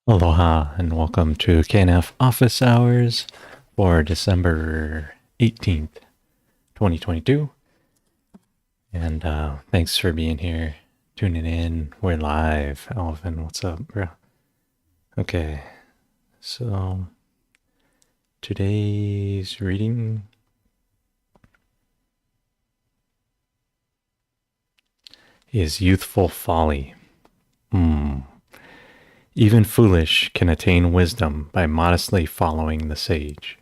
Aloha and welcome to KNF Office Hours for December 18th, 2022. And thanks for being here, tuning in. We're live. Alvin, what's up, bro? Okay, so today's reading is Youthful Folly. Even foolish can attain wisdom by modestly following the sage.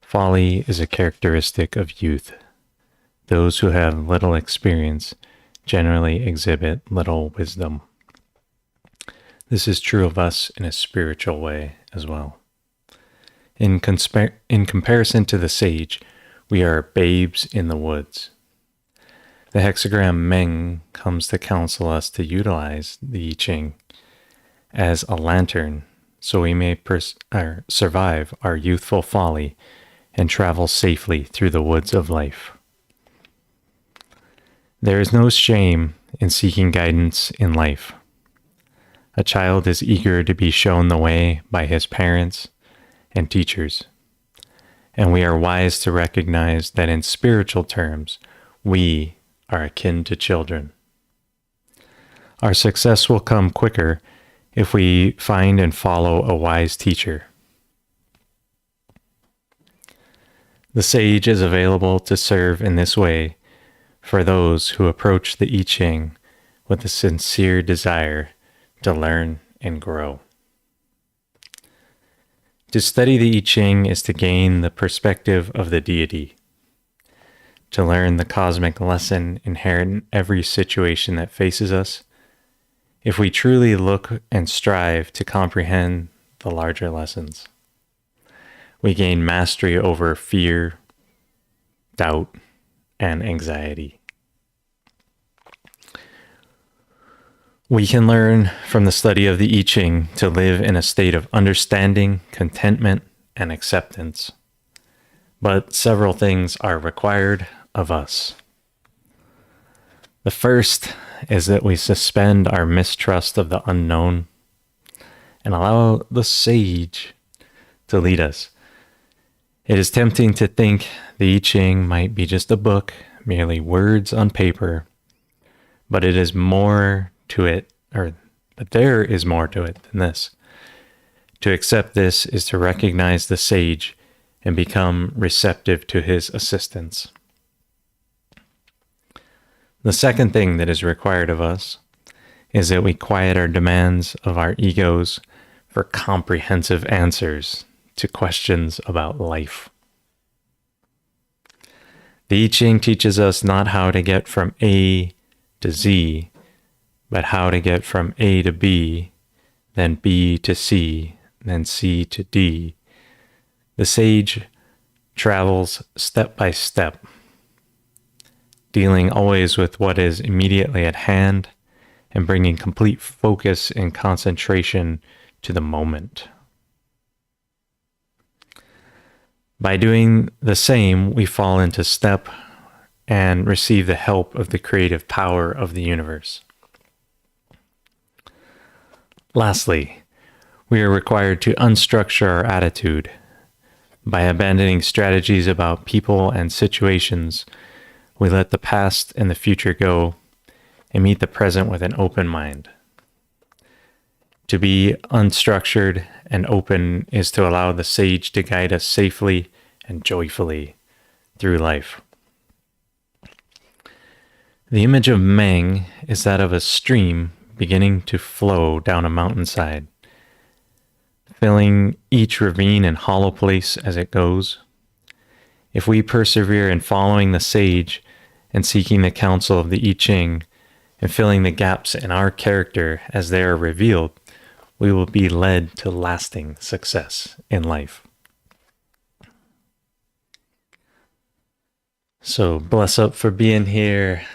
Folly is a characteristic of youth. Those who have little experience generally exhibit little wisdom. This is true of us in a spiritual way as well. In comparison to the sage, we are babes in the woods. The hexagram Meng comes to counsel us to utilize the I Ching as a lantern so we may survive our youthful folly and travel safely through the woods of life. There is no shame in seeking guidance in life. A child is eager to be shown the way by his parents and teachers, and we are wise to recognize that in spiritual terms, we are akin to children. Our success will come quicker if we find and follow a wise teacher. The sage is available to serve in this way for those who approach the I Ching with a sincere desire to learn and grow. To study the I Ching is to gain the perspective of the deity, to learn the cosmic lesson inherent in every situation that faces us. If we truly look and strive to comprehend the larger lessons, we gain mastery over fear, doubt, and anxiety. We can learn from the study of the I Ching to live in a state of understanding, contentment, and acceptance. But several things are required of us. The first is that we suspend our mistrust of the unknown and allow the sage to lead us. It is tempting to think the I Ching might be just a book, merely words on paper, but it is more to it, but there is more to it than this. To accept this is to recognize the sage and become receptive to his assistance. The second thing that is required of us is that we quiet our demands of our egos for comprehensive answers to questions about life. The I Ching teaches us not how to get from A to Z, but how to get from A to B, then B to C, then C to D. The sage travels step by step, dealing always with what is immediately at hand and bringing complete focus and concentration to the moment. By doing the same, we fall into step and receive the help of the creative power of the universe. Lastly, we are required to unstructure our attitude. By abandoning strategies about people and situations, we let the past and the future go and meet the present with an open mind. To be unstructured and open is to allow the sage to guide us safely and joyfully through life. The image of Meng is that of a stream beginning to flow down a mountainside, filling each ravine and hollow place as it goes. If we persevere in following the sage and seeking the counsel of the I Ching and filling the gaps in our character as they are revealed, we will be led to lasting success in life. So bless up for being here.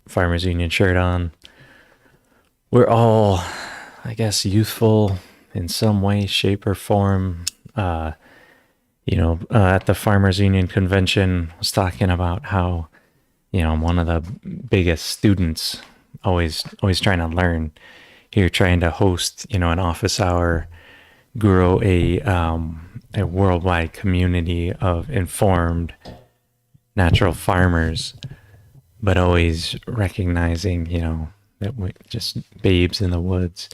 Farmers Union shirt on. We're all, I guess, youthful in some way, shape, or form. At the Farmers Union convention, I was talking about how, I'm one of the biggest students, always trying to learn. here trying to host, an office hour, grow a worldwide community of informed natural farmers, but always recognizing, that we're just babes in the woods,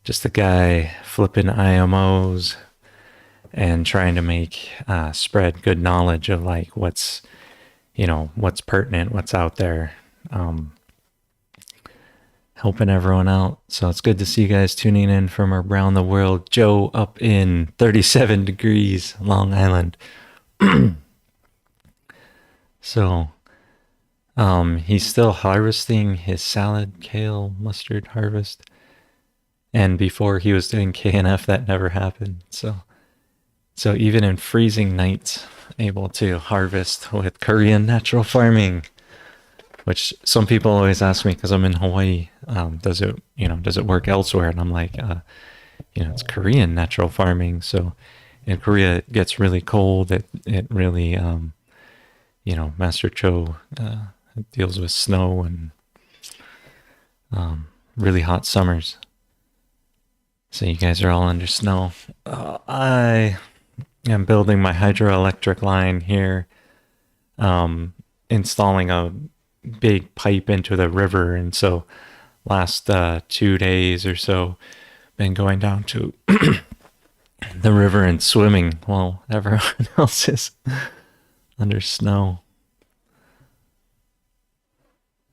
just a guy flipping IMOs and trying to make spread good knowledge of like what's pertinent, what's out there, helping everyone out. So it's good to see you guys tuning in from around the world. Joe up in 37 degrees, Long Island. So he's still harvesting his salad, kale, mustard harvest. And before he was doing KNF, that never happened. So even in freezing nights, able to harvest with Korean natural farming, which some people always ask me because I'm in Hawaii, does it work elsewhere? And I'm like, it's Korean natural farming. So in Korea, it gets really cold. It really, Master Cho deals with snow and really hot summers. So you guys are all under snow. I am building my hydroelectric line here, installing a big pipe into the river. And so last 2 days or so, been going down to the river and swimming while everyone else is under snow.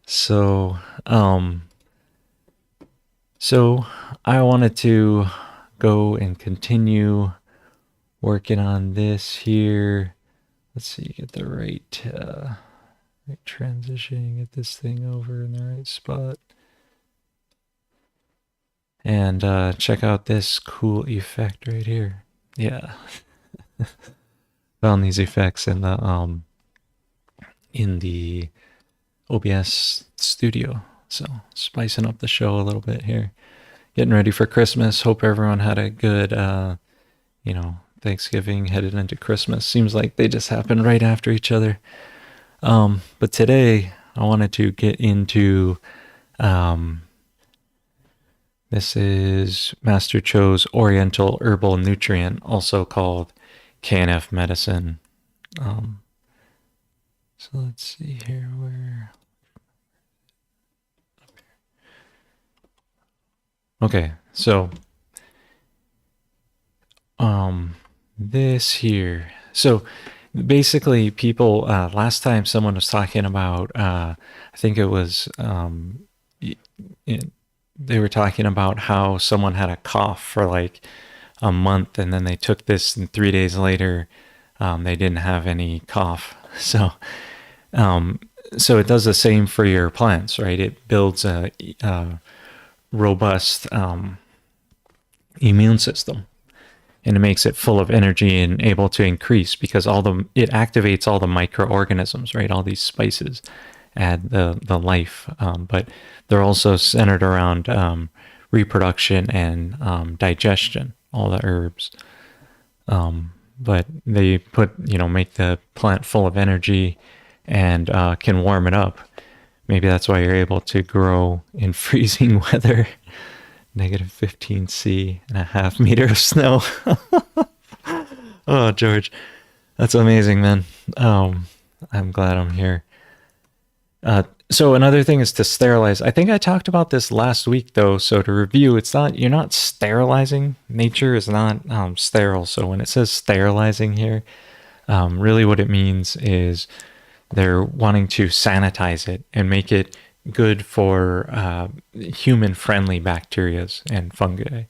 So I wanted to go and continue working on this here. Let's see, get the right transitioning, get this thing over in the right spot. And check out this cool effect right here. Yeah. Found these effects in the OBS studio. So spicing up the show a little bit here. Getting ready for Christmas. Hope everyone had a good Thanksgiving headed into Christmas. Seems like they just happened right after each other. But today I wanted to get into this is Master Cho's Oriental Herbal Nutrient, also called KNF Medicine. So let's see here where. Okay, so this here. So basically people last time someone was talking about I think it was they were talking about how someone had a cough for like a month, and then they took this and 3 days later they didn't have any cough. So it does the same for your plants, right? It builds a robust immune system, and it makes it full of energy and able to increase because it activates all the microorganisms, right? All these spices add the life, but they're also centered around reproduction and digestion, all the herbs. But they make the plant full of energy and can warm it up. Maybe that's why you're able to grow in freezing weather, -15 C and a half meter of snow. Oh, George, that's amazing, man. I'm glad I'm here. So another thing is to sterilize. I think I talked about this last week, though. So to review, you're not sterilizing. Nature is not sterile. So when it says sterilizing here, really what it means is they're wanting to sanitize it and make it good for human-friendly bacteria and fungi.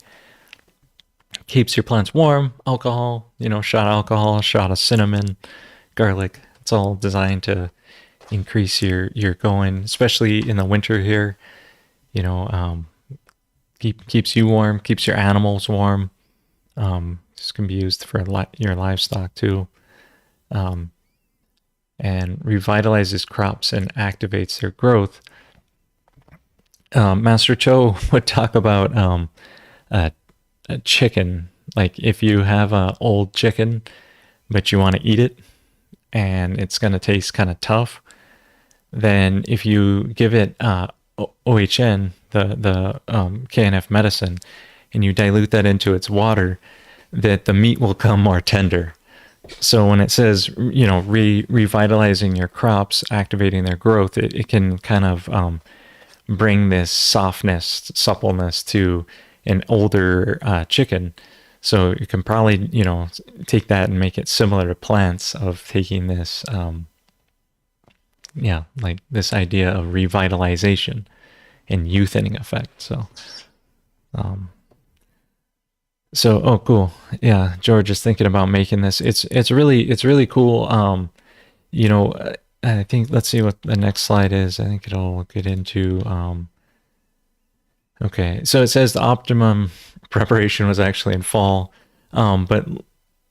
Keeps your plants warm. Alcohol, shot of alcohol, shot of cinnamon, garlic. It's all designed to increase your going, especially in the winter here. Keeps you warm, keeps your animals warm. This can be used for your livestock too. And revitalizes crops and activates their growth. Master Cho would talk about a chicken. Like if you have an old chicken, but you want to eat it, and it's going to taste kind of tough, then if you give it OHN, the KNF medicine, and you dilute that into its water, that the meat will come more tender. So when it says, revitalizing your crops, activating their growth, it can kind of bring this softness, suppleness to an older chicken. So you can probably, take that and make it similar to plants, of taking this, like this idea of revitalization and youthening effect. So, cool. Yeah, George is thinking about making this. It's really cool. I think, let's see what the next slide is. I think it'll get into. Okay, so it says the optimum preparation was actually in fall, but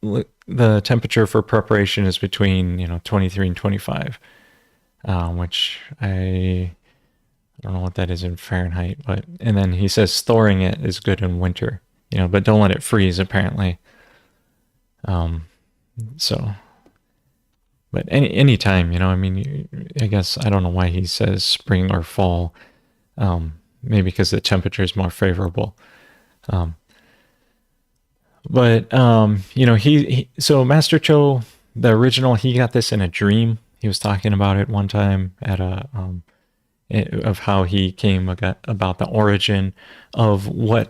the temperature for preparation is between 23 and 25, which I don't know what that is in Fahrenheit, and then he says storing it is good in winter. But don't let it freeze, apparently. But any time, I guess, I don't know why he says spring or fall. Maybe because the temperature is more favorable. So Master Cho, the original, he got this in a dream. He was talking about it one time at of how he came about the origin of what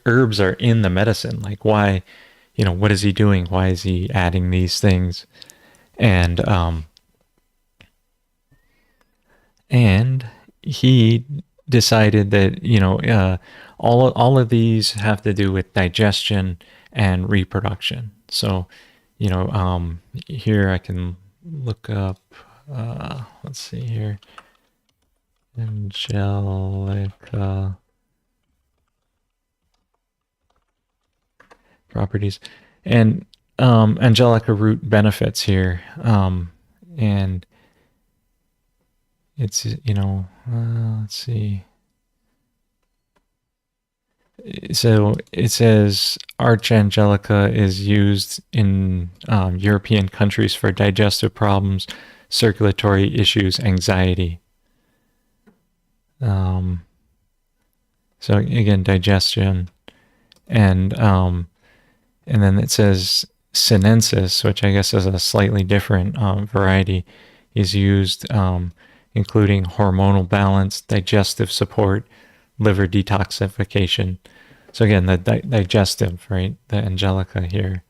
herbs are in the medicine. Like, why, what is he doing? Why is he adding these things? And he decided that, all of these have to do with digestion and reproduction. So, here I can look up, let's see here. Angelica properties, and Angelica root benefits here, and it's let's see. So it says Angelica is used in European countries for digestive problems, circulatory issues, anxiety. So again, digestion, and then it says sinensis, which I guess is a slightly different variety, is used, including hormonal balance, digestive support, liver detoxification. So again, the digestive, right? The Angelica here.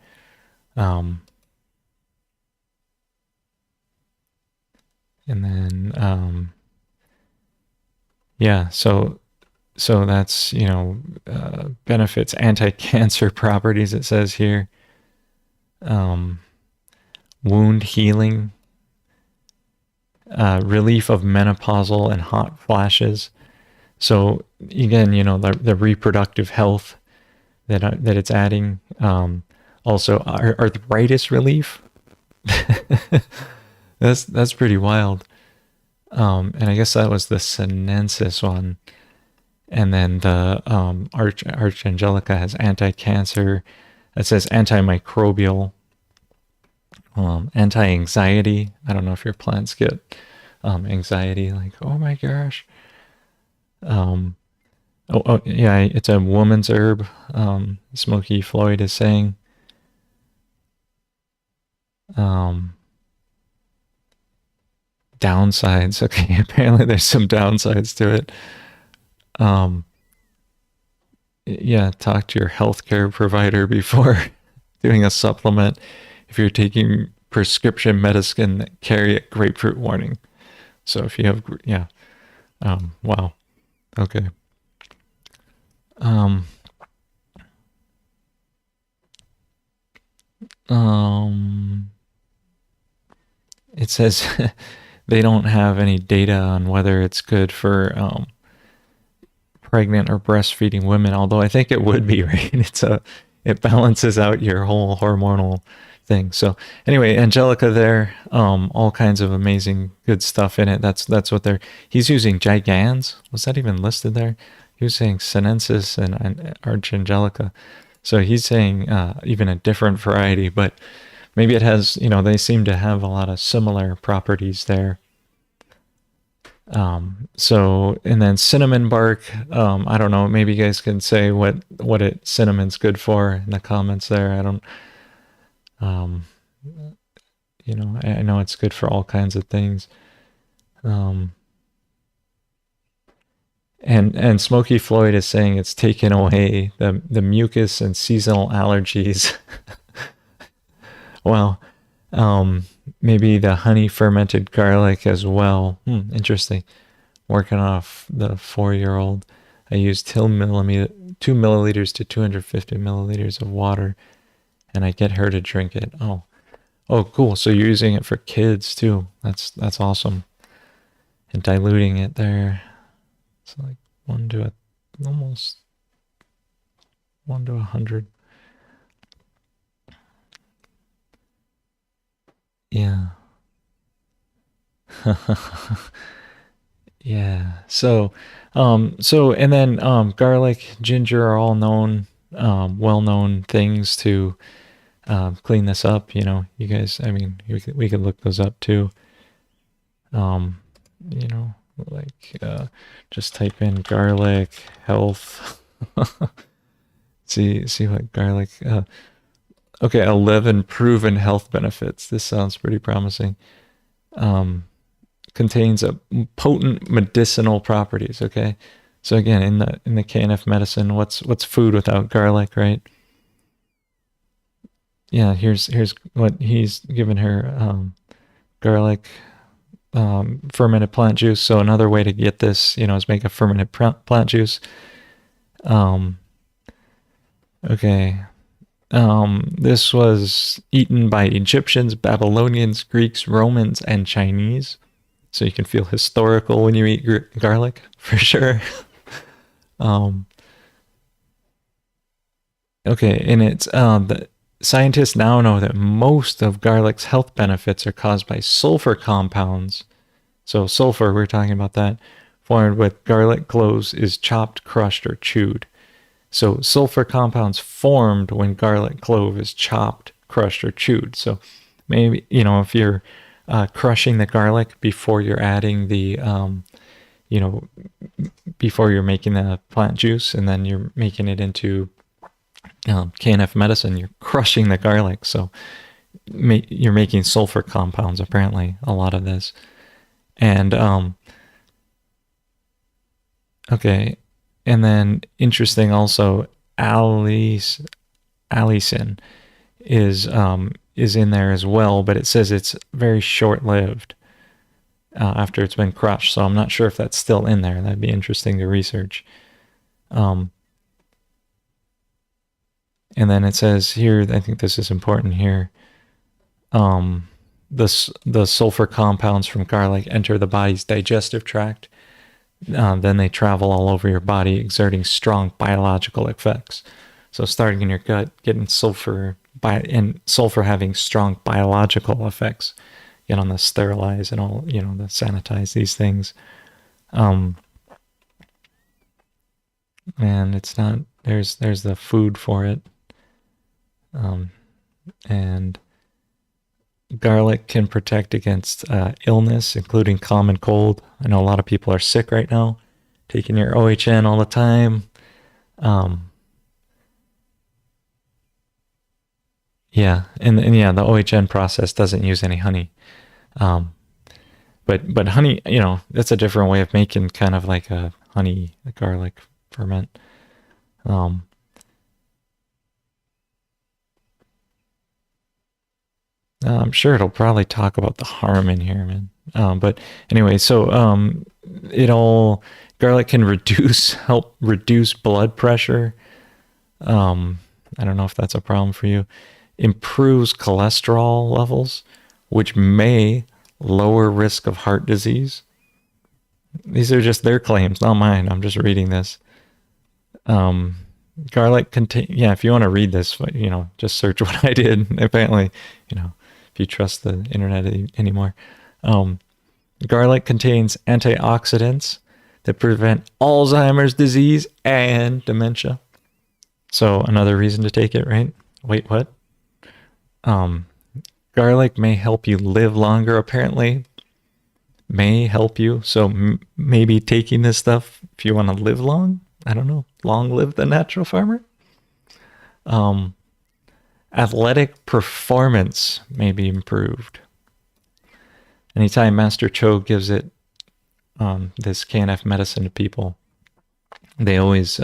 And then so that's benefits, anti-cancer properties, it says here, wound healing, relief of menopausal and hot flashes. So again, the reproductive health that it's adding, also arthritis relief. That's pretty wild. And I guess that was the sinensis one. And then the Angelica has anti-cancer. It says antimicrobial, anti-anxiety. I don't know if your plants get anxiety, like, oh my gosh. Yeah, it's a woman's herb. Smokey Floyd is saying. Downsides. Okay, apparently there's some downsides to it. Yeah, talk to your healthcare provider before doing a supplement. If you're taking prescription medicine, carry a grapefruit warning. So if you have, wow. Okay. It says they don't have any data on whether it's good for pregnant or breastfeeding women, although I think it would be, right? It balances out your whole hormonal thing. So anyway, Angelica there, all kinds of amazing good stuff in it. That's what he's using gigans. Was that even listed there? He was saying sinensis and Angelica. So he's saying even a different variety, but maybe it has, they seem to have a lot of similar properties there. So, and then cinnamon bark. I don't know. Maybe you guys can say what cinnamon's good for in the comments there. I don't. Um, I know it's good for all kinds of things. And Smokey Floyd is saying it's taken away the mucus and seasonal allergies. Well, maybe the honey fermented garlic as well. Interesting. Working off the 4-year-old, I used 2 milliliters to 250 milliliters of water, and I get her to drink it. Oh, cool. So you're using it for kids too. That's awesome. And diluting it there. It's like almost 1 to 100. Yeah. Yeah. And then garlic, ginger are all known, well-known things to clean this up. You guys. I mean, we could look those up too. You know, like just type in garlic health. see what garlic. Okay, 11 proven health benefits. This sounds pretty promising. Contains a potent medicinal properties. Okay, so again, in the KNF Medicine, what's food without garlic, right? Yeah, here's what he's given her: garlic, fermented plant juice. So another way to get this, is make a fermented plant juice. Okay. This was eaten by Egyptians, Babylonians, Greeks, Romans, and Chinese. So you can feel historical when you eat garlic, for sure. Okay, and it's the scientists now know that most of garlic's health benefits are caused by sulfur compounds. So sulfur, we're talking about that, formed with garlic cloves is chopped, crushed, or chewed. So sulfur compounds formed when garlic clove is chopped, crushed, or chewed. So maybe, if you're crushing the garlic before you're adding the, before you're making the plant juice and then you're making it into KNF Medicine, you're crushing the garlic. So you're making sulfur compounds, apparently, a lot of this. And, okay. And then interesting also, allicin is in there as well, but it says it's very short-lived after it's been crushed. So I'm not sure if that's still in there. That'd be interesting to research. And then it says here, I think this is important here. The sulfur compounds from garlic enter the body's digestive tract. Then they travel all over your body, exerting strong biological effects. So starting in your gut, getting sulfur, and sulfur having strong biological effects. On the sterilize and all, the sanitize these things. And it's not, there's the food for it. And garlic can protect against illness, including common cold. I know a lot of people are sick right now, taking your OHN all the time. Yeah, and the OHN process doesn't use any honey. But honey, that's a different way of making kind of like a garlic ferment. I'm sure it'll probably talk about the harm in here, man. But anyway, so garlic can help reduce blood pressure. I don't know if that's a problem for you. Improves cholesterol levels, which may lower risk of heart disease. These are just their claims, not mine. I'm just reading this. Garlic if you want to read this, just search what I did. Apparently, if you trust the internet anymore. Garlic contains antioxidants that prevent Alzheimer's disease and dementia. So another reason to take it, right? Wait, what? Garlic may help you live longer, apparently. may help you. So maybe taking this stuff if you want to live long. I don't know. Long live the natural farmer. Athletic performance may be improved. Anytime Master Cho gives it this KNF medicine to people, they always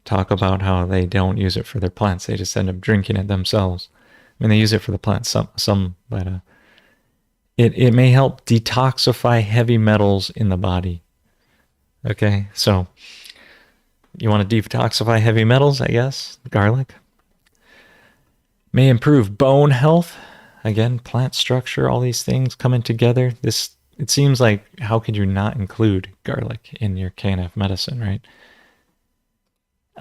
talk about how they don't use it for their plants. They just end up drinking it themselves. I mean, they use it for the plants, but it may help detoxify heavy metals in the body. Okay, so you want to detoxify heavy metals, I guess. Garlic. May improve bone health. Again, plant structure, all these things coming together. It seems like, how could you not include garlic in your KNF medicine, right?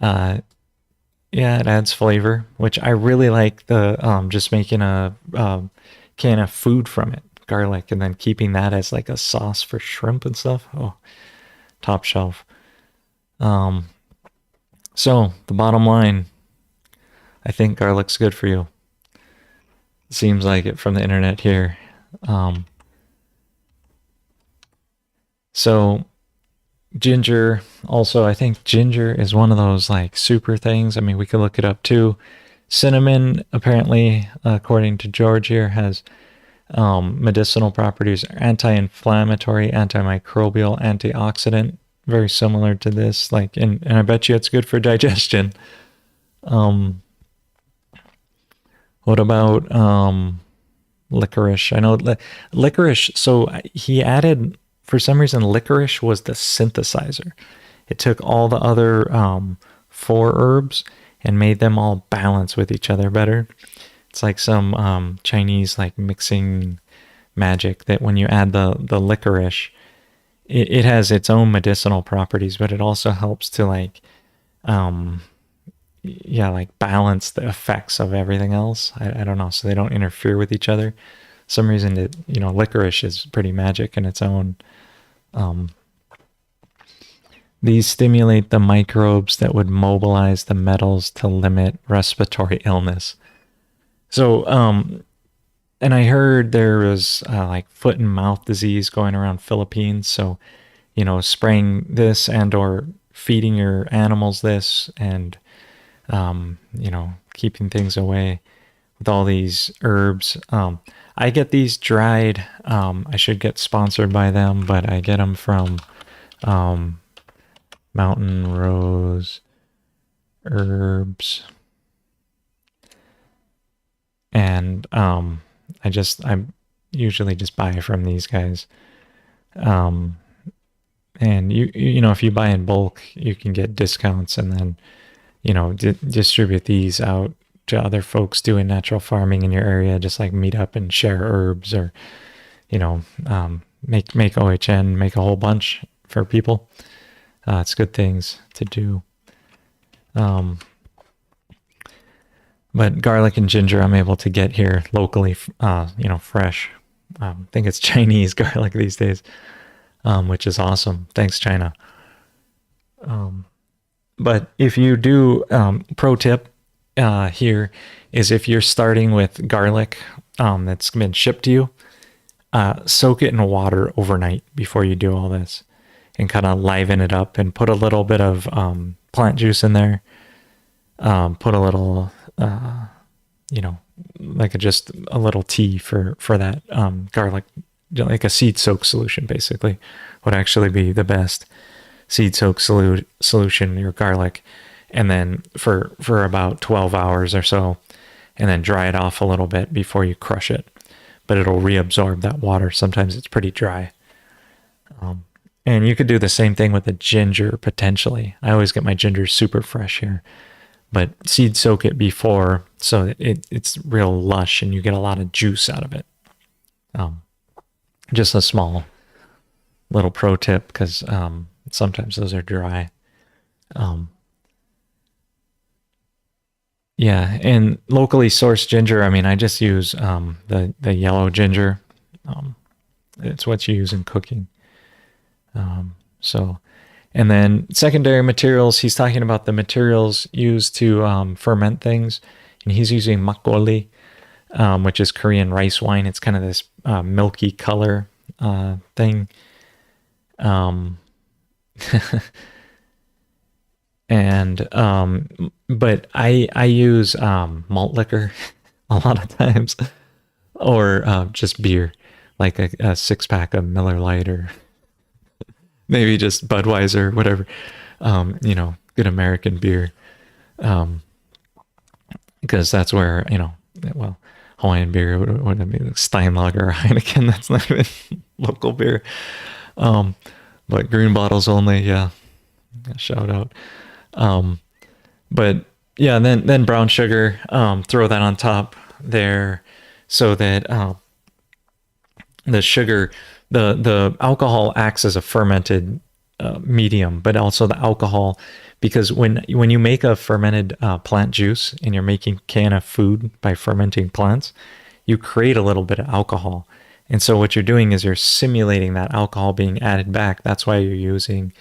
Yeah, it adds flavor, which I really like the just making a KNF food from it, garlic, and then keeping that as like a sauce for shrimp and stuff. Oh, top shelf. So the bottom line, I think garlic's good for you. Seems like it from the internet here. So ginger, also, I think ginger is one of those like super things. I mean, we could look it up too. Cinnamon, apparently, according to George here, has medicinal properties, anti-inflammatory, antimicrobial, antioxidant, very similar to this. Like, and I bet you it's good for digestion. What about licorice? I know licorice. So he added, for some reason, licorice was the synthesizer. It took all the other 4 herbs and made them all balance with each other better. It's like some Chinese like mixing magic that when you add the licorice, it has its own medicinal properties, but it also helps to like balance the effects of everything else. I don't know, so they don't interfere with each other. Some reason that, licorice is pretty magic in its own. These stimulate the microbes that would mobilize the metals to limit respiratory illness. So, and I heard there was like foot and mouth disease going around Philippines. So, spraying this and or feeding your animals this and, keeping things away with all these herbs. I get these dried. I should get sponsored by them, but I get them from Mountain Rose Herbs. And I usually just buy from these guys. And if you buy in bulk, you can get discounts and then, distribute these out to other folks doing natural farming in your area. Just like meet up and share herbs or, make OHN, make a whole bunch for people. It's good things to do. But garlic and ginger I'm able to get here locally, fresh. I think it's Chinese garlic these days, which is awesome. Thanks, China. But if you do, pro tip here is if you're starting with garlic that's been shipped to you, soak it in water overnight before you do all this and kind of liven it up and put a little bit of plant juice in there. Put a little, just a little tea for that garlic, like a seed soak solution basically would actually be the best seed soak solution, your garlic. And then for about 12 hours or so, and then dry it off a little bit before you crush it. But it'll reabsorb that water. Sometimes it's pretty dry. And you could do the same thing with the ginger potentially. I always get my ginger super fresh here. But seed soak it before so that it's real lush and you get a lot of juice out of it. Just a small little pro tip because sometimes those are dry. Yeah, and locally sourced ginger, I just use the yellow ginger. It's what you use in cooking. And then secondary materials, he's talking about the materials used to ferment things. And he's using makgeolli, which is Korean rice wine. It's kind of this milky color. thing. Um, and but I use malt liquor a lot of times, or just beer, like a 6 pack of Miller Lite, or maybe just Budweiser, whatever. Good American beer, because that's where well, Hawaiian beer would it be, like Steinlager or Heineken. That's not even local beer. But green bottles only. Yeah, shout out. Um, but yeah, and then brown sugar. Throw that on top there, so that the sugar, the alcohol acts as a fermented medium, but also the alcohol, because when you make a fermented plant juice and you're making KNF food by fermenting plants, you create a little bit of alcohol. And so what you're doing is you're simulating that alcohol being added back. That's why you're using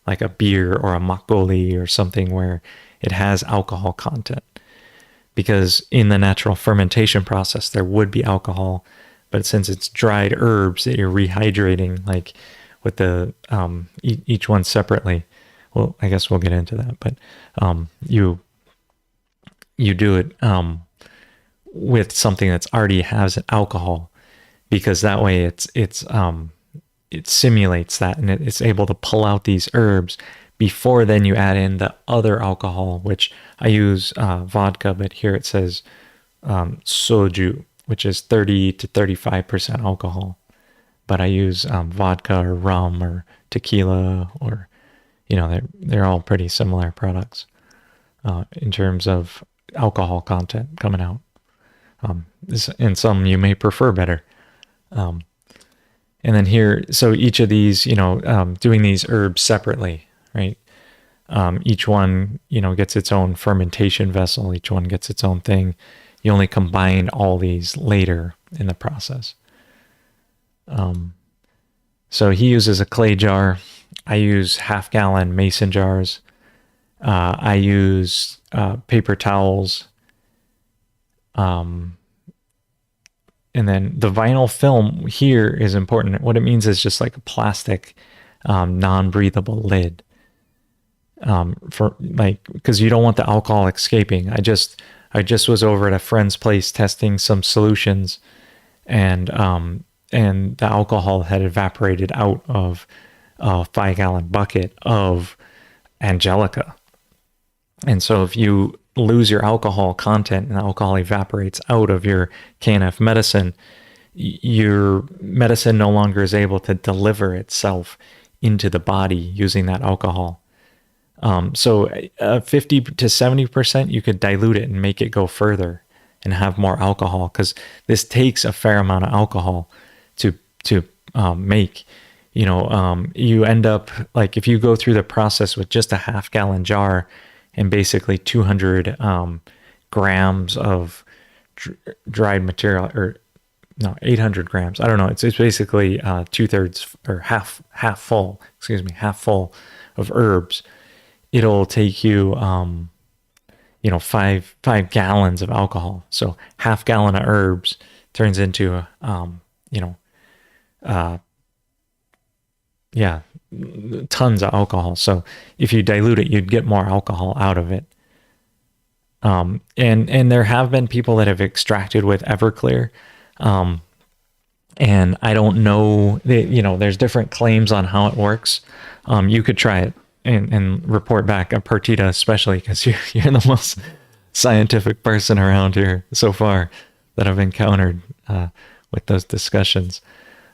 like a beer or a makgeolli or something where it has alcohol content. Because in the natural fermentation process, there would be alcohol, but since it's dried herbs that you're rehydrating, like with the each one separately, well, I guess we'll get into that, but you do it with something that's already has alcohol, because that way it simulates that, and it's able to pull out these herbs before then you add in the other alcohol, which I use vodka, but here it says soju, which is 30 to 35% alcohol. But I use vodka or rum or tequila, or they're all pretty similar products in terms of alcohol content coming out. And some you may prefer better. And then here, so each of these, doing these herbs separately, right? Each one, gets its own fermentation vessel. Each one gets its own thing. You only combine all these later in the process. So he uses a clay jar. I use 1/2-gallon mason jars. I use paper towels. And then the vinyl film here is important. What it means is just like a plastic, non-breathable lid. Because you don't want the alcohol escaping. I just was over at a friend's place testing some solutions, and the alcohol had evaporated out of a 5-gallon bucket of Angelica. And so if you lose your alcohol content and the alcohol evaporates out of your KNF medicine, your medicine no longer is able to deliver itself into the body using that alcohol. So 50 to 70%, you could dilute it and make it go further and have more alcohol, because this takes a fair amount of alcohol to make. You end up, like, if you go through the process with just a 1/2-gallon jar and basically 200 grams of dried material, or no, 800 grams. I don't know. It's basically 2/3 or half full of herbs. It'll take you, 5 gallons of alcohol. So 1/2 gallon of herbs turns into, tons of alcohol. So if you dilute it, you'd get more alcohol out of it. And there have been people that have extracted with Everclear. And I don't know, there's different claims on how it works. You could try it and report back, Partita especially, because you're the most scientific person around here so far that I've encountered with those discussions.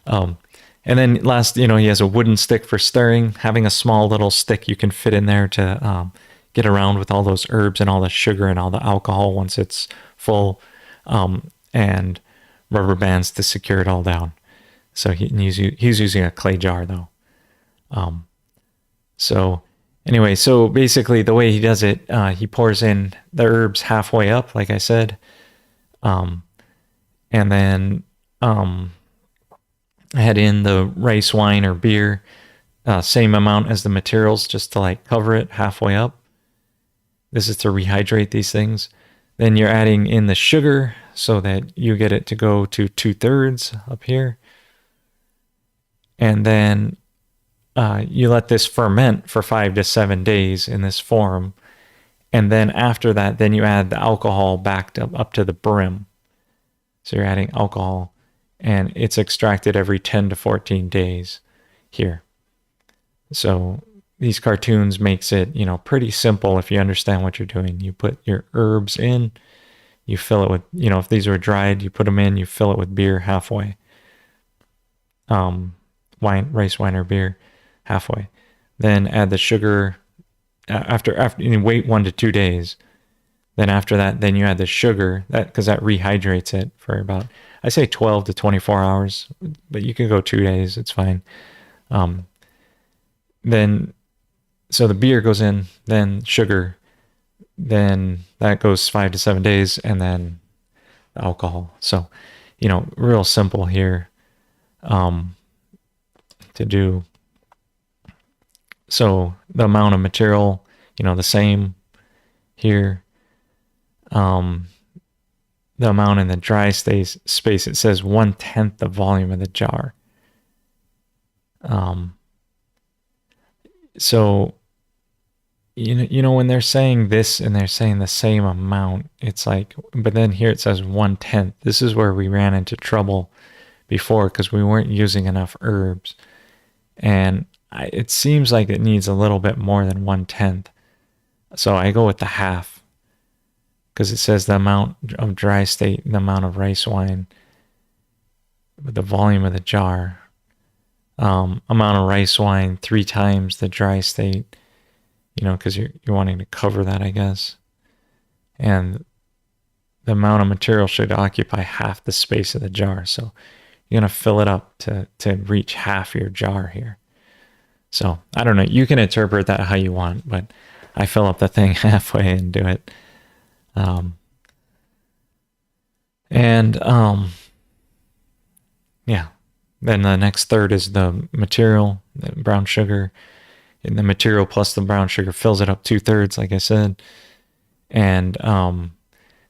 And then last, he has a wooden stick for stirring. Having a small little stick you can fit in there to get around with all those herbs and all the sugar and all the alcohol once it's full, and rubber bands to secure it all down. So he's using a clay jar though. So anyway, so basically the way he does it, he pours in the herbs halfway up, like I said, and then add in the rice wine or beer, same amount as the materials, just to like cover it halfway up. This is to rehydrate these things. Then you're adding in the sugar so that you get it to go to 2/3 up here. And then you let this ferment for 5 to 7 days in this form. And then after that, then you add the alcohol back up to the brim. So you're adding alcohol, and it's extracted every 10 to 14 days here. So these cartoons makes it, pretty simple if you understand what you're doing. You put your herbs in, you fill it with, if these were dried, you put them in, you fill it with beer halfway. Rice wine or beer halfway. Then add the sugar after you wait 1 to 2 days. Then after that, then you add the sugar, because that rehydrates it for about, I say 12 to 24 hours, but you can go 2 days, it's fine. Then, so the beer goes in, then sugar, then that goes 5 to 7 days, and then the alcohol. So, real simple here to do. So the amount of material, the same here. The amount in the dry space, it says 1/10 the volume of the jar. So, when they're saying this and they're saying the same amount, it's like, but then here it says 1/10. This is where we ran into trouble before because we weren't using enough herbs. And it seems like it needs a little bit more than 1/10. So I go with the half because it says the amount of dry state and the amount of rice wine with the volume of the jar. Amount of rice wine 3 times the dry state, because you're wanting to cover that, I guess. And the amount of material should occupy half the space of the jar. So you're going to fill it up to reach half your jar here. So I don't know. You can interpret that how you want, but I fill up the thing halfway and do it. Yeah. Then the next third is the material, the brown sugar. And the material plus the brown sugar fills it up 2/3, like I said. And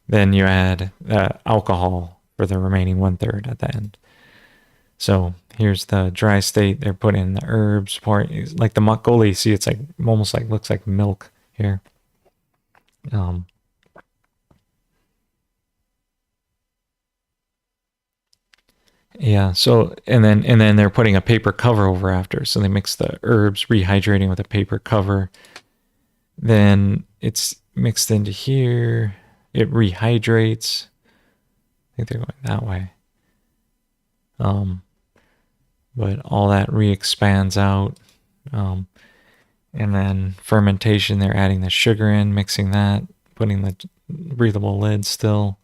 then you add alcohol for the remaining 1/3 at the end. So here's the dry state. They're putting in the herbs part. Like the makgeolli, see, it's like almost like looks like milk here. Yeah, so and then they're putting a paper cover over after. So they mix the herbs, rehydrating with a paper cover. Then it's mixed into here. It rehydrates. I think they're going that way. But all that re-expands out. And then fermentation, they're adding the sugar in, mixing that, putting the breathable lid still.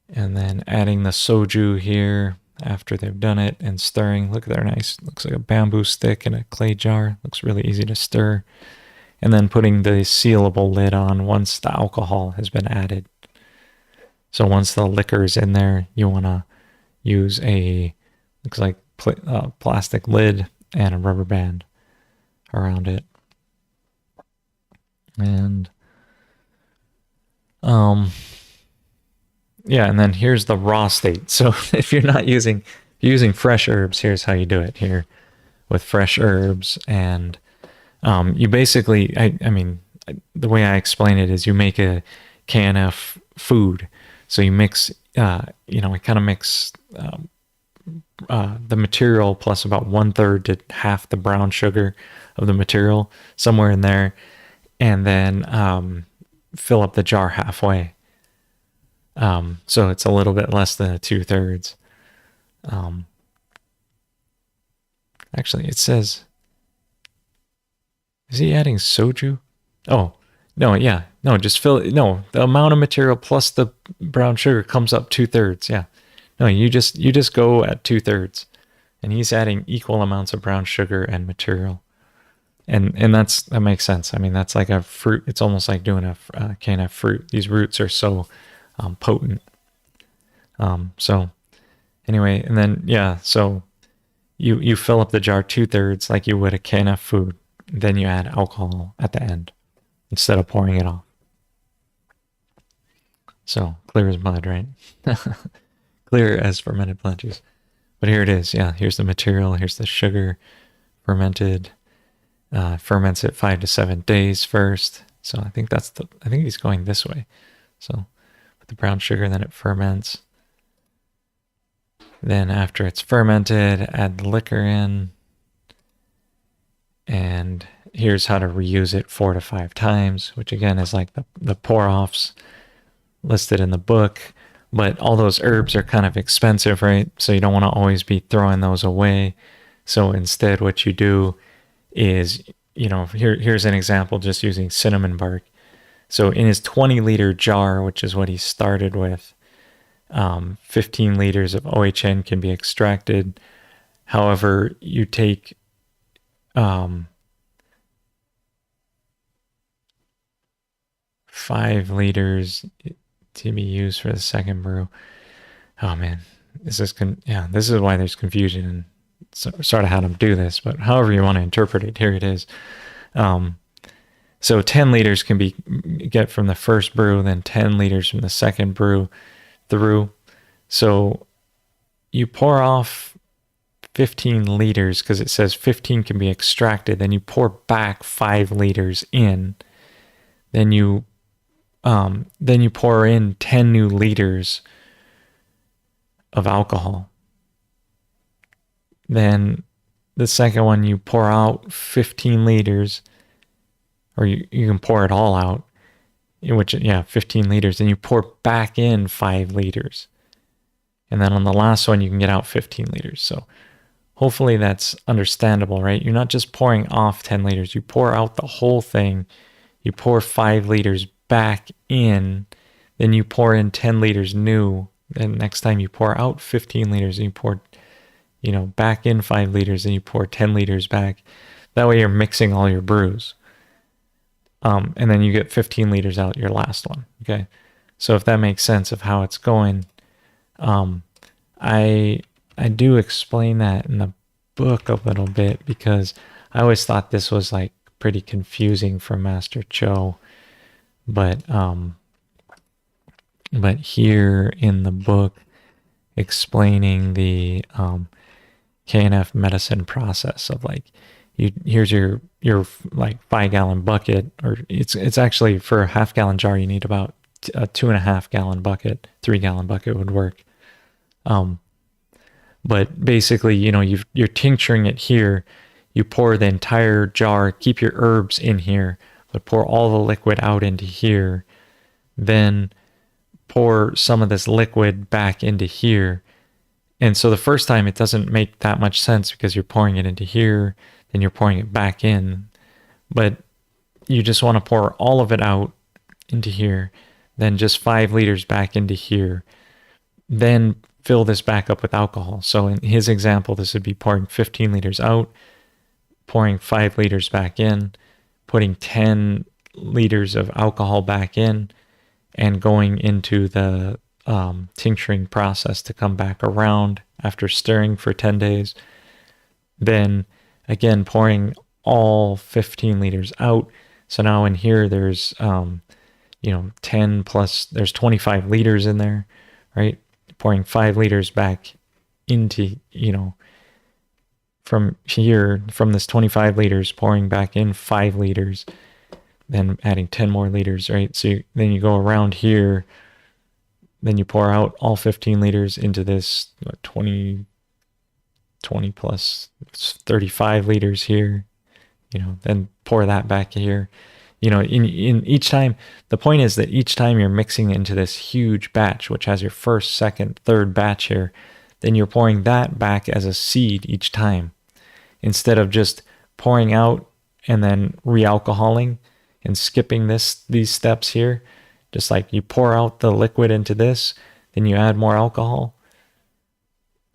And then adding the soju here after they've done it and stirring. Look, they're nice. Looks like a bamboo stick in a clay jar. Looks really easy to stir. And then putting the sealable lid on once the alcohol has been added. So once the liquor is in there, you want to use a, looks like plastic lid and a rubber band around it. And yeah, and then here's the raw state. So if you're using fresh herbs, here's how you do it here with fresh herbs. And you basically, I mean, the way I explain it is you make a KNF food. So you mix, I kind of mix the material plus about 1/3 to half the brown sugar of the material, somewhere in there, and then fill up the jar halfway. So it's a little bit less than 2/3. Actually, it says, is he adding soju? Oh, no, yeah. No, just fill it. No, the amount of material plus the brown sugar comes up 2/3. Yeah. No, you just go at 2/3. And he's adding equal amounts of brown sugar and material. And that makes sense. I mean, that's like a fruit. It's almost like doing a KNF fruit. These roots are so potent. So anyway, and then, yeah, so you fill up the jar 2/3 like you would a KNF food. Then you add alcohol at the end instead of pouring it off. So clear as mud, right? Clear as fermented plant juice. But here it is. Yeah, here's the material. Here's the sugar fermented. Ferments it 5 to 7 days first. So I think I think he's going this way. So with the brown sugar, then it ferments. Then after it's fermented, add the liquor in. And here's how to reuse it 4 to 5 times, which again is like the pour-offs listed in the book. But all those herbs are kind of expensive, right? So you don't want to always be throwing those away. So instead what you do is, here's an example just using cinnamon bark. So in his 20-liter jar, which is what he started with, 15 liters of OHN can be extracted. However, you take 5 liters to be used for the second brew. Oh man, this is why there's confusion and sort of how to do this, but however you want to interpret it, here it is. So 10 liters can get from the first brew, then 10 liters from the second brew through. So you pour off 15 liters because it says 15 can be extracted. Then you pour back 5 liters in. Then you pour in 10 new liters of alcohol. Then the second one, you pour out 15 liters, or you can pour it all out, 15 liters. Then you pour back in 5 liters. And then on the last one, you can get out 15 liters. So hopefully that's understandable, right? You're not just pouring off 10 liters. You pour out the whole thing. You pour 5 liters back in. Then you pour in 10 liters new. Then next time you pour out 15 liters and you pour, back in 5 liters and you pour 10 liters back. That way you're mixing all your brews. And then you get 15 liters out your last one. Okay. So if that makes sense of how it's going, I do explain that in the book a little bit because I always thought this was like pretty confusing for Master Cho, but here in the book explaining the KNF medicine process of like here's your like 5-gallon bucket, or it's actually for a half-gallon jar you need about a 2.5-gallon bucket. 3-gallon bucket would work. But basically, you're tincturing it here. You pour the entire jar, keep your herbs in here, but pour all the liquid out into here. Then pour some of this liquid back into here. And so the first time it doesn't make that much sense because you're pouring it into here, then you're pouring it back in. But you just want to pour all of it out into here, then just 5 liters back into here. Then fill this back up with alcohol. So in his example, this would be pouring 15 liters out, pouring 5 liters back in, putting 10 liters of alcohol back in, and going into the tincturing process to come back around after stirring for 10 days. Then again, pouring all 15 liters out. So now in here, there's, 10 plus, there's 25 liters in there, right? Pouring 5 liters back into, from here, from this 25 liters, pouring back in 5 liters, then adding 10 more liters, right? So then you go around here, then you pour out all 15 liters into this 20 plus 35 liters here, then pour that back here. In each time, the point is that each time you're mixing into this huge batch, which has your first, second, third batch here, then you're pouring that back as a seed each time, instead of just pouring out and then re-alcoholing and skipping these steps here. Just like you pour out the liquid into this, then you add more alcohol,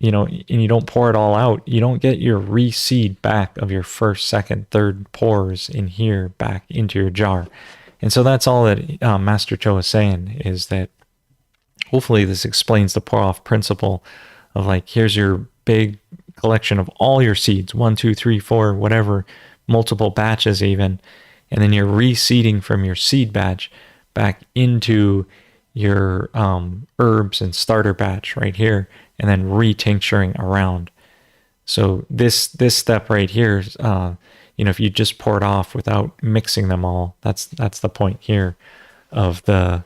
and you don't pour it all out. You don't get your reseed back of your first, second, third pours in here back into your jar. And so that's all that Master Cho is saying, is that hopefully this explains the pour-off principle of like, here's your big collection of all your seeds, 1, 2, 3, 4, whatever, multiple batches even, and then you're reseeding from your seed batch back into your herbs and starter batch right here, and then re-tincturing around. So this step right here, if you just pour it off without mixing them all, that's the point here of the,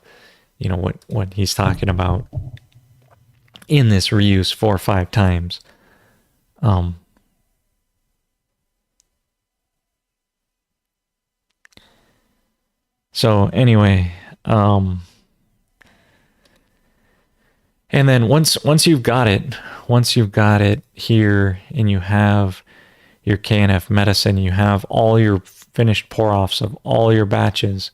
what he's talking about in this reuse 4 or 5 times. So anyway, and then once you've got it here, and you have your KNF Medicine, you have all your finished pour-offs of all your batches,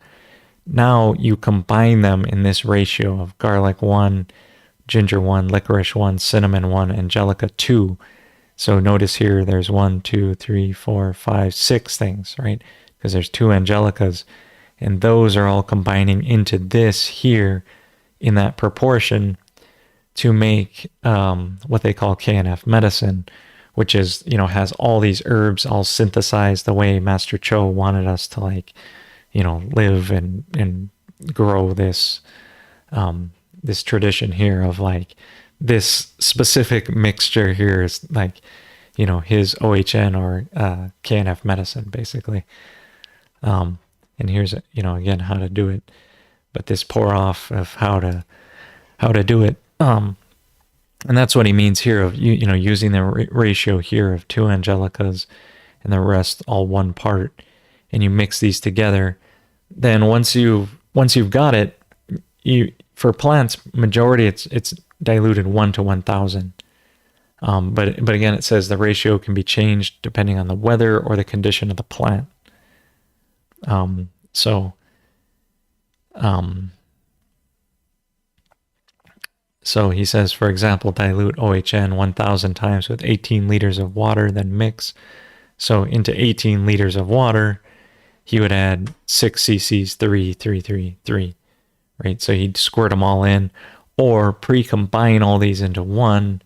now you combine them in this ratio of garlic 1, ginger 1, licorice 1, cinnamon 1, Angelica 2. So notice here there's 1, 2, 3, 4, 5, 6 things, right? Because there's 2 Angelicas, and those are all combining into this here in that proportion to make what they call KNF Medicine, which is, has all these herbs all synthesized the way Master Cho wanted us to, like, live and grow this this tradition here of, like, this specific mixture here is like, his OHN or KNF Medicine, basically. And here's, again, how to do it, but this pour off of how to do it. And that's what he means here of, using the ratio here of 2 Angelicas and the rest all 1 part, and you mix these together. Then once you've got it, for plants, majority it's diluted 1 to 1,000. But again, it says the ratio can be changed depending on the weather or the condition of the plant. So he says, for example, dilute OHN 1,000 times with 18 liters of water, then mix. So into 18 liters of water, he would add 6 cc's, 3, 3, 3, 3, right? So he'd squirt them all in, or pre-combine all these into one,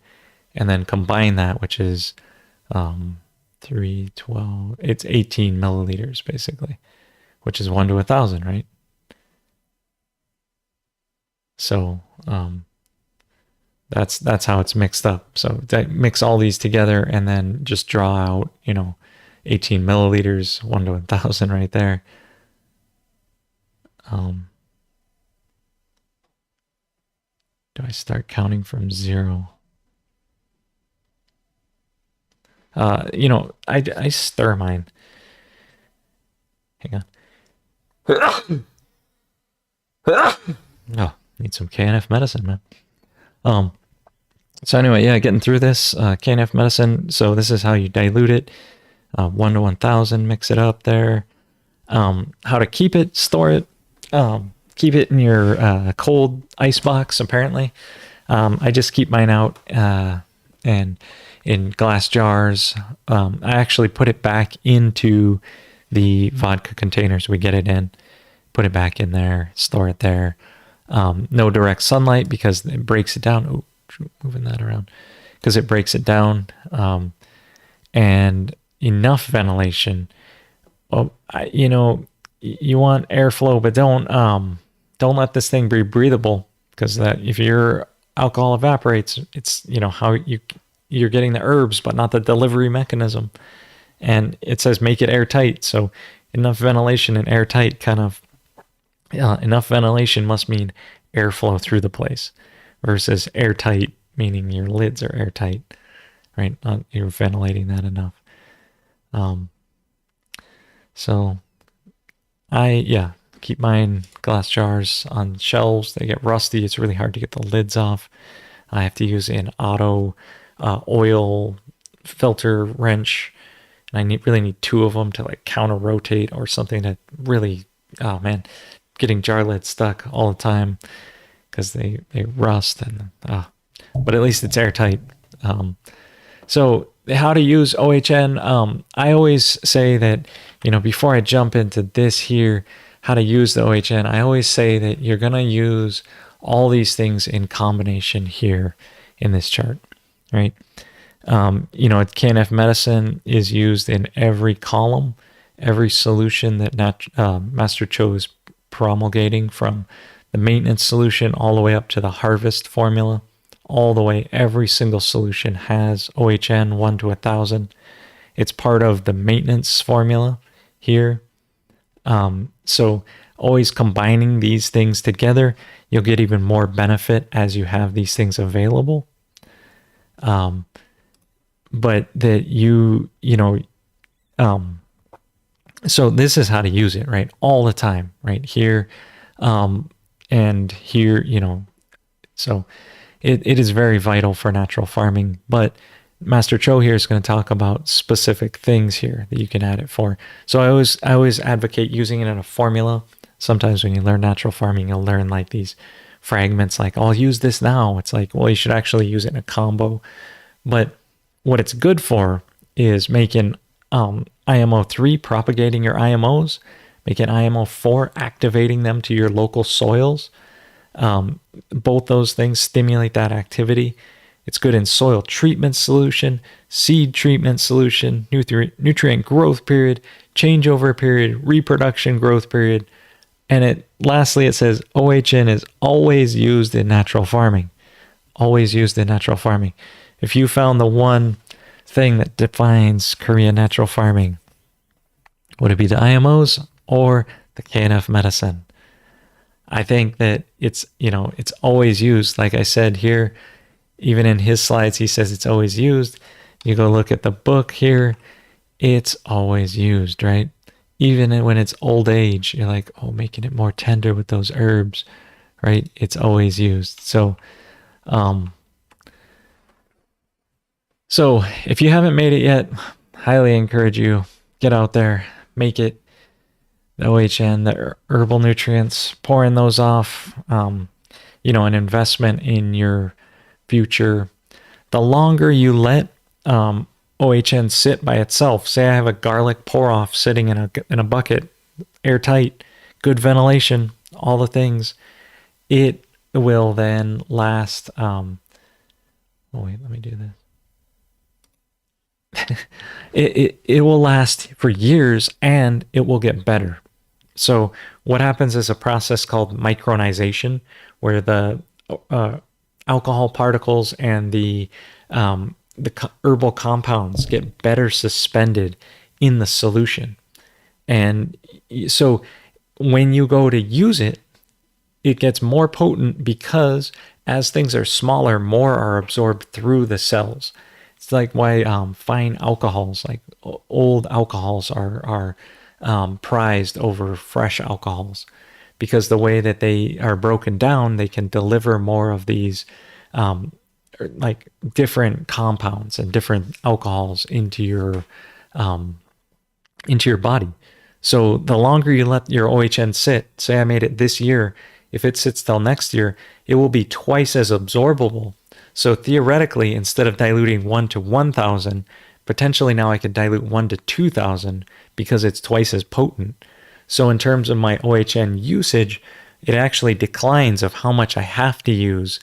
and then combine that, which is 3, 12, it's 18 milliliters, basically, which is 1 to 1,000, right? So that's how it's mixed up. So mix all these together and then just draw out, 18 milliliters, 1 to 1,000 right there. Do I start counting from 0? I stir mine. Hang on. Oh, need some KNF medicine, man. So anyway, yeah, getting through this KNF medicine. So this is how you dilute it. 1 to 1,000, mix it up there. How to keep it, store it. Keep it in your cold ice box, apparently. I just keep mine out and in glass jars. I actually put it back into the vodka containers we get it in. Put it back in there, store it there. No direct sunlight because it breaks it down. Oh, moving that around. Because it breaks it down. And enough ventilation. Oh, you want airflow, but don't let this thing be breathable, because that if your alcohol evaporates, it's how you're getting the herbs, but not the delivery mechanism. And it says make it airtight, so enough ventilation and airtight kind of enough ventilation must mean airflow through the place, versus airtight meaning your lids are airtight, right? Not you're ventilating that enough. So I keep mine glass jars on shelves. They get rusty. It's really hard to get the lids off. I have to use an auto oil filter wrench, and I really need 2 of them to like counter rotate or something to really, oh man, getting jar lids stuck all the time because they rust, and but at least it's airtight. So how to use OHN, I always say that, before I jump into this here, how to use the OHN, I always say that you're going to use all these things in combination here in this chart, right? KNF medicine is used in every column, every solution that Master Cho is promulgating, from the maintenance solution all the way up to the harvest formula. all the way. Every single solution has OHN 1 to 1,000. It's part of the maintenance formula here. So always combining these things together, you'll get even more benefit as you have these things available. But that so this is how to use it, right? All the time, right here, and here, so it is very vital for natural farming. But Master Cho here is going to talk about specific things here that you can add it for. So I always advocate using it in a formula. Sometimes when you learn natural farming, you'll learn like these fragments, like, I'll use this now. It's like, well, you should actually use it in a combo. But what it's good for is making IMO3, propagating your IMOs, making IMO4, activating them to your local soils. Both those things stimulate that activity. It's good in soil treatment solution, seed treatment solution, nutrient growth period, changeover period, reproduction growth period. And lastly, it says OHN is always used in natural farming. Always used in natural farming. If you found the one thing that defines Korean natural farming, would it be the IMOs or the KNF medicine? I think that it's always used. Like I said here, even in his slides, he says it's always used. You go look at the book here, it's always used, right? Even when it's old age, you're like, oh, making it more tender with those herbs, right? It's always used. So if you haven't made it yet, highly encourage you, get out there, make it. The OHN, the herbal nutrients, pouring those off, an investment in your future. The longer you let OHN sit by itself, say I have a garlic pour off sitting in a bucket, airtight, good ventilation, all the things, it will then last. Let me do this. it will last for years, and it will get better. So what happens is a process called micronization, where the alcohol particles and the herbal compounds get better suspended in the solution. And so when you go to use it, it gets more potent because as things are smaller, more are absorbed through the cells. It's like why fine alcohols, like old alcohols, are prized over fresh alcohols, because the way that they are broken down, they can deliver more of these like different compounds and different alcohols into your body. So the longer you let your OHN sit, say I made it this year, if it sits till next year, it will be twice as absorbable. So theoretically, instead of diluting 1 to 1,000, potentially now I could dilute 1 to 2,000 because it's twice as potent. So in terms of my OHN usage, it actually declines of how much I have to use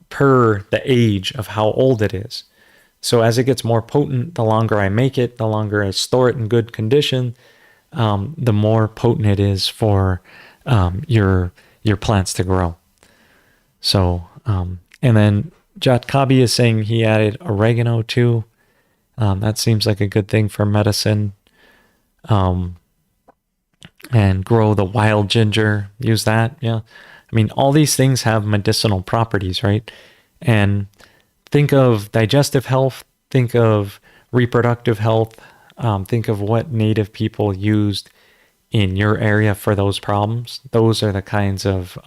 per the age of how old it is. So as it gets more potent, the longer I make it, the longer I store it in good condition, the more potent it is for your plants to grow. So, and then Jatkabi is saying he added oregano too. That seems like a good thing for medicine. And grow the wild ginger, use that. Yeah. I mean, all these things have medicinal properties, right? And think of digestive health, think of reproductive health, think of what native people used in your area for those problems. Those are the kinds of,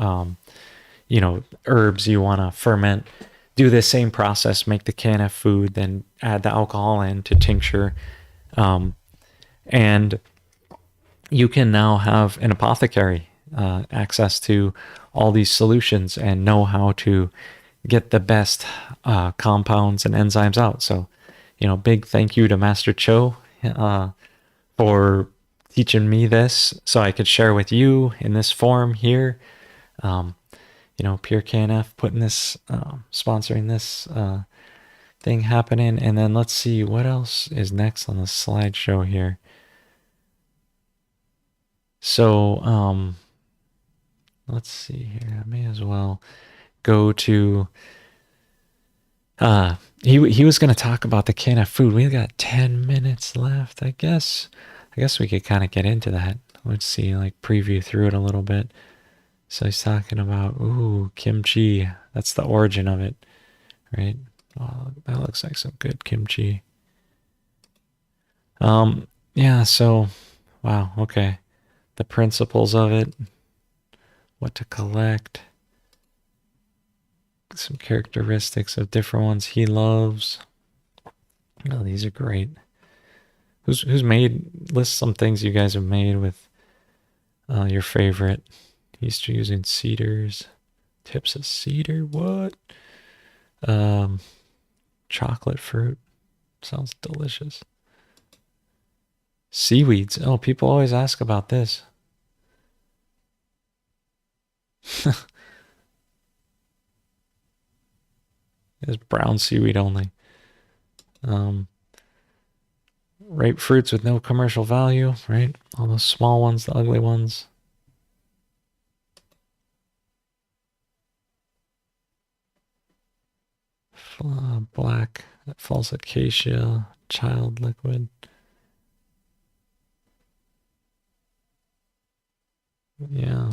herbs you want to ferment. Do the same process, make the KNF food, then add the alcohol in to tincture. And you can now have an apothecary access to all these solutions and know how to get the best compounds and enzymes out. So, big thank you to Master Cho for teaching me this so I could share with you in this form here. Pure KNF putting this, sponsoring this thing happening. And then let's see what else is next on the slideshow here. So, let's see here. I may as well go to He was going to talk about the KNF food. We got 10 minutes left. I guess we could kind of get into that. Let's see, like preview through it a little bit. So he's talking about kimchi. That's the origin of it, right? Oh, that looks like some good kimchi. Yeah, so wow, okay. The principles of it, what to collect, some characteristics of different ones he loves. Oh, these are great. Who's made list some things you guys have made with your favorite? He's using cedars, tips of cedar. What? Um, chocolate fruit sounds delicious. Seaweeds. Oh, people always ask about this. It's brown seaweed only. Ripe fruits with no commercial value, right? All those small ones, the ugly ones. Black, false acacia, child liquid. Yeah.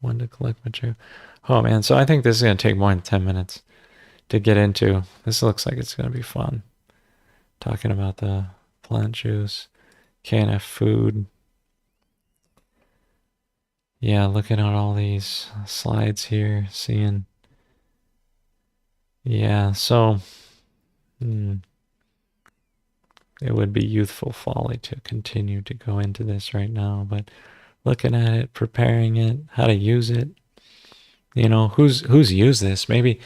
When to collect material. Oh man, so I think this is going to take more than 10 minutes to get into. This looks like it's going to be fun. Talking about the plant juice, KNF food. Yeah, looking at all these slides here, seeing. Yeah, so it would be youthful folly to continue to go into this right now, but looking at it, preparing it, how to use it. You know, who's used this? Maybe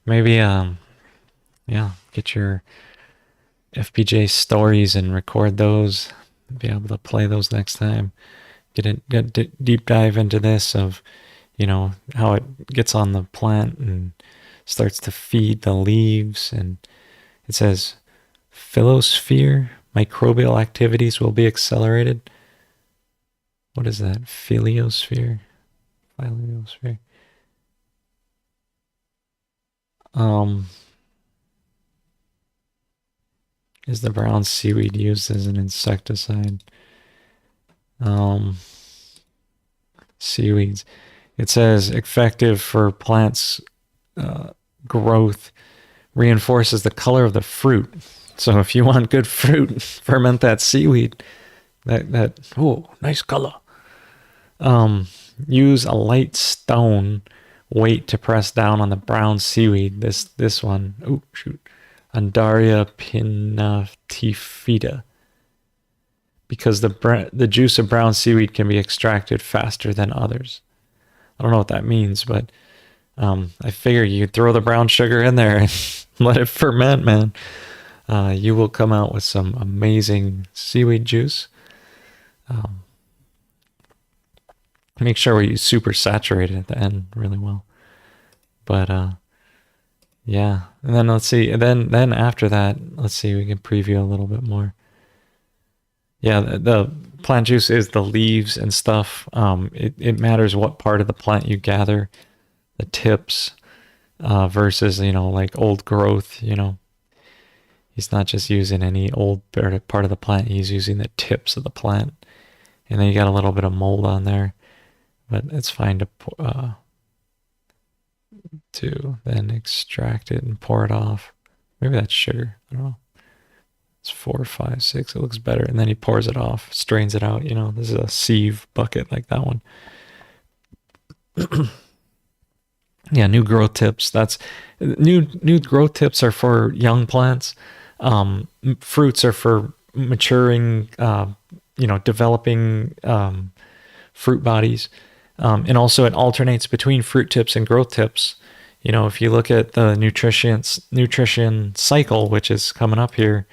yeah, get your FPJ stories and record those. Be able to play those next time. Get deep dive into this of, how it gets on the plant and starts to feed the leaves. And it says philosphere microbial activities will be accelerated. What is that? Phyllosphere. Um, is the brown seaweed used as an insecticide? Seaweeds. It says effective for plants growth, reinforces the color of the fruit. So if you want good fruit, ferment that seaweed. Nice color. Use a light stone weight to press down on the brown seaweed. This one. Oh shoot. Undaria pinnatifida. Because the juice of brown seaweed can be extracted faster than others. I don't know what that means, but I figure you throw the brown sugar in there and let it ferment, man. You will come out with some amazing seaweed juice. Make sure you super saturate it at the end really well. But yeah, and then let's see. And then after that, let's see. We can preview a little bit more. Yeah, the plant juice is the leaves and stuff. It matters what part of the plant you gather, the tips versus like old growth. He's not just using any old part of the plant. He's using the tips of the plant, and then you got a little bit of mold on there, but it's fine to then extract it and pour it off. Maybe that's sugar. I don't know. It's 4, 5, 6. It looks better. And then he pours it off, strains it out. This is a sieve bucket like that one. Yeah, new growth tips. That's new growth tips are for young plants. Fruits are for maturing, developing fruit bodies. And also it alternates between fruit tips and growth tips. If you look at the nutrition cycle, which is coming up here,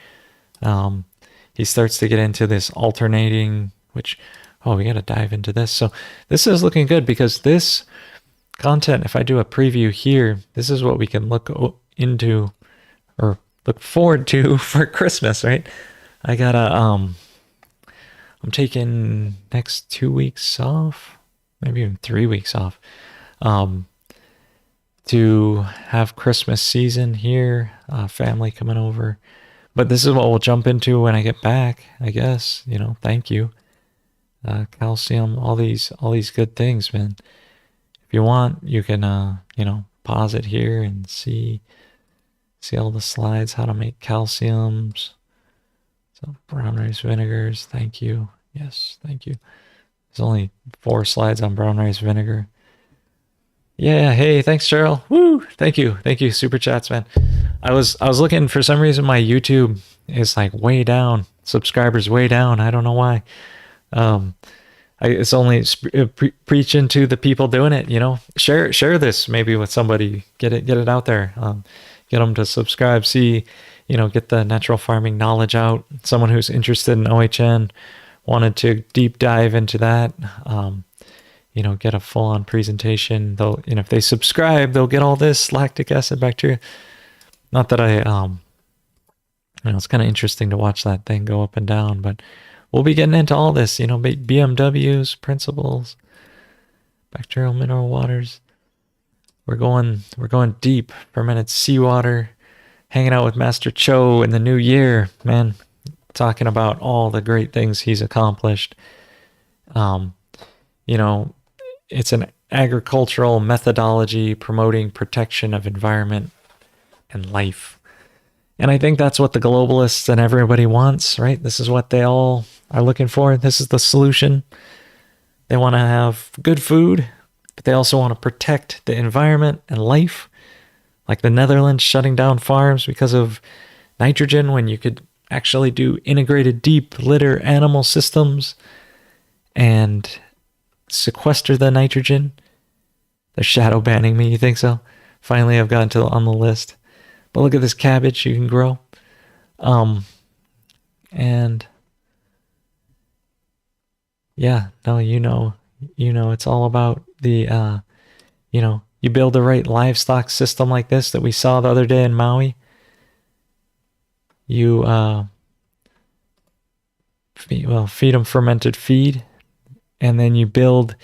he starts to get into this alternating, which, we got to dive into this. So this is looking good because this content, if I do a preview here, this is what we can look into or look forward to for Christmas, right? I gotta, I'm taking next 2 weeks off, maybe even 3 weeks off. to have Christmas season here, family coming over. But this is what we'll jump into when I get back, I guess. Thank you. Calcium, all these good things, man. If you want, you can pause it here and see all the slides, how to make calciums. So brown rice vinegars, thank you. Yes, thank you. There's only 4 slides on brown rice vinegar. Yeah, hey, thanks, Cheryl. Woo! Thank you. Super chats, man. I was looking, for some reason my YouTube is like way down. Subscribers way down. I don't know why. It's only preaching to the people doing it, Share this maybe with somebody. Get it out there. Get them to subscribe. See, get the natural farming knowledge out. Someone who's interested in OHN wanted to deep dive into that. Get a full-on presentation. They'll, if they subscribe, they'll get all this lactic acid bacteria. Not that it's kind of interesting to watch that thing go up and down, but we'll be getting into all this, BMWs, principles, bacterial mineral waters. We're going deep. Fermented seawater, hanging out with Master Cho in the new year, man, talking about all the great things he's accomplished. It's an agricultural methodology promoting protection of environment and life. And I think that's what the globalists and everybody wants, right? This is what they all are looking for. This is the solution. They want to have good food, but they also want to protect the environment and life. Like the Netherlands shutting down farms because of nitrogen, when you could actually do integrated deep litter animal systems and sequester the nitrogen. They're shadow banning me, you think so? Finally, I've gotten on the list. But look at this cabbage you can grow. And yeah, no, it's all about the, you build the right livestock system like this that we saw the other day in Maui. You, feed them fermented feed, and then you build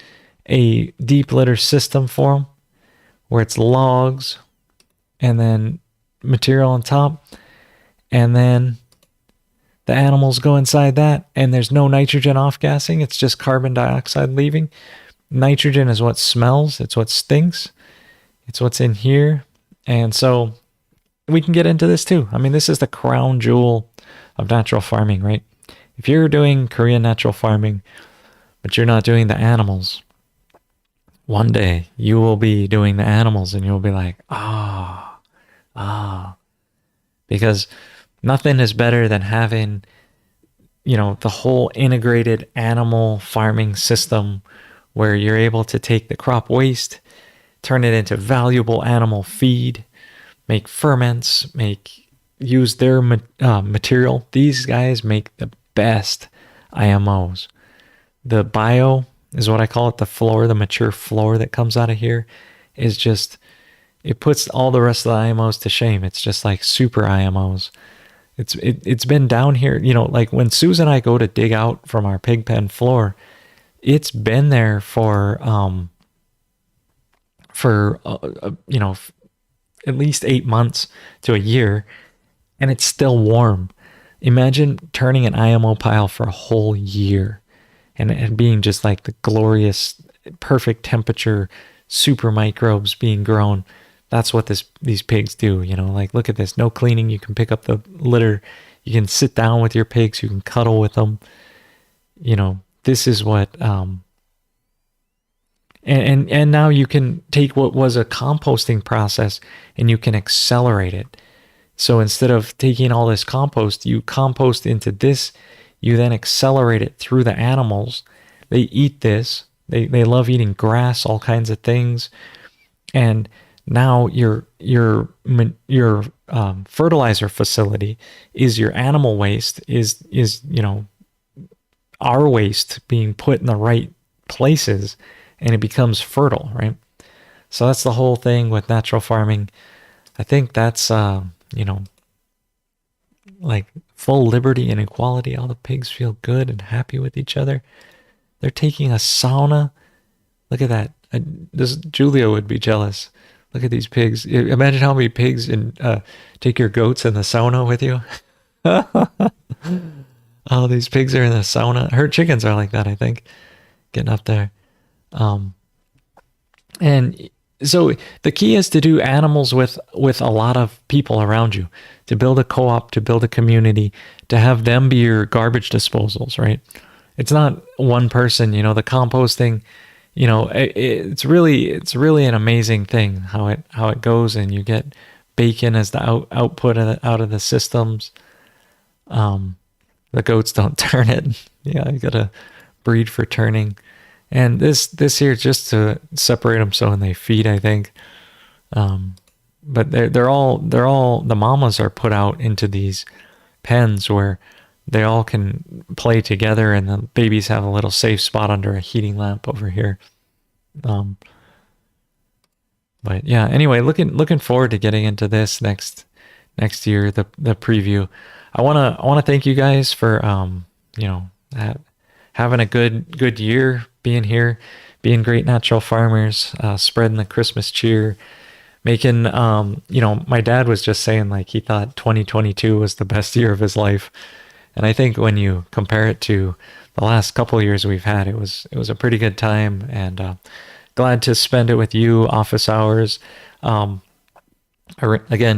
a deep litter system for them where it's logs and then material on top, and then the animals go inside that, and there's no nitrogen off-gassing. It's just carbon dioxide leaving. Nitrogen is what smells. It's what stinks. It's what's in here. And so we can get into this too. I mean, this is the crown jewel of natural farming, right? If you're doing Korean natural farming, but you're not doing the animals, one day you will be doing the animals and you'll be like, because nothing is better than having, the whole integrated animal farming system where you're able to take the crop waste, turn it into valuable animal feed, make ferments, use their material. These guys make the best IMOs. The bio is what I call it, the mature floor that comes out of here is just, it puts all the rest of the IMOs to shame. It's just like super IMOs. It's been down here, like when Susan and I go to dig out from our pig pen floor, it's been there for at least 8 months to a year, and it's still warm. Imagine turning an IMO pile for a whole year and being just like the glorious, perfect temperature, super microbes being grown. That's what these pigs do, like, look at this, no cleaning. You can pick up the litter. You can sit down with your pigs. You can cuddle with them. This is what, and now you can take what was a composting process and you can accelerate it. So instead of taking all this compost, you compost into this, you then accelerate it through the animals. They eat this. They love eating grass, all kinds of things. And now your fertilizer facility is your animal waste, is our waste being put in the right places, and it becomes fertile, right? So that's the whole thing with natural farming. I think that's like full liberty and equality. All the pigs feel good and happy with each other. They're taking a sauna. Look at that. Julia would be jealous. Look at these pigs. Imagine how many pigs take your goats in the sauna with you. Oh, these pigs are in the sauna. Her chickens are like that, I think, getting up there. And so the key is to do animals with a lot of people around you, to build a co-op, to build a community, to have them be your garbage disposals, right? It's not one person, the composting, it's really an amazing thing how it goes, and you get bacon as the output out of the systems. The goats don't turn it. Yeah, you gotta breed for turning. And this here just to separate them so when they feed, I think. But they're all the mamas are put out into these pens where they all can play together, and the babies have a little safe spot under a heating lamp over here. But yeah, anyway, looking forward to getting into this next year, the preview. I wanna thank you guys for having a good year, being here, being great natural farmers, spreading the Christmas cheer, making my dad was just saying like he thought 2022 was the best year of his life. And I think when you compare it to the last couple of years we've had, it was a pretty good time, and glad to spend it with you, office hours. Again,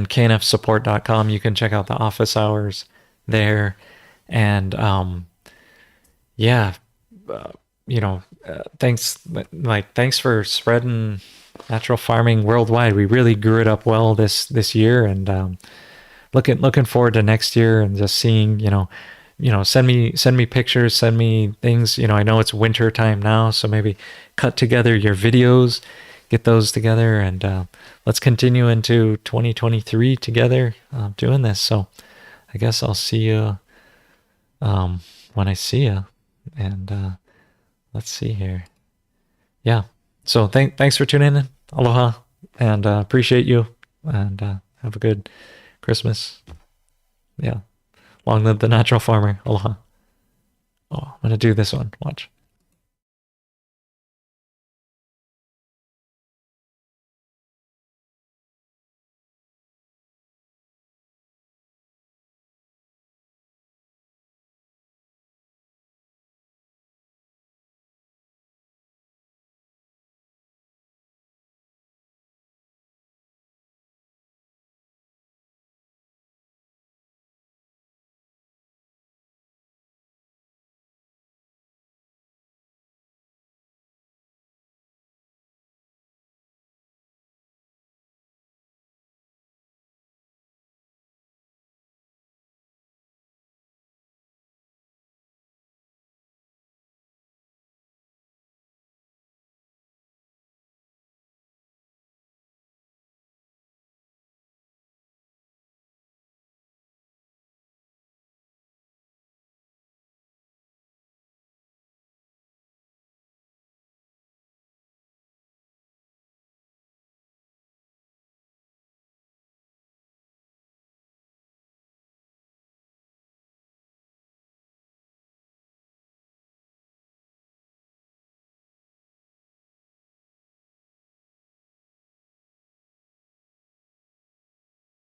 knfsupport.com. You can check out the office hours there. And thanks for spreading natural farming worldwide. We really grew it up well this year, and looking forward to next year, and just seeing, send me pictures, send me things. I know it's winter time now, so maybe cut together your videos, get those together, and let's continue into 2023 together doing this. So I guess I'll see you when I see you, and let's see here. Yeah. So thanks for tuning in. Aloha, and appreciate you, and have a good Christmas. Yeah. Long live the natural farmer. Aloha. Oh, I'm going to do this one. Watch.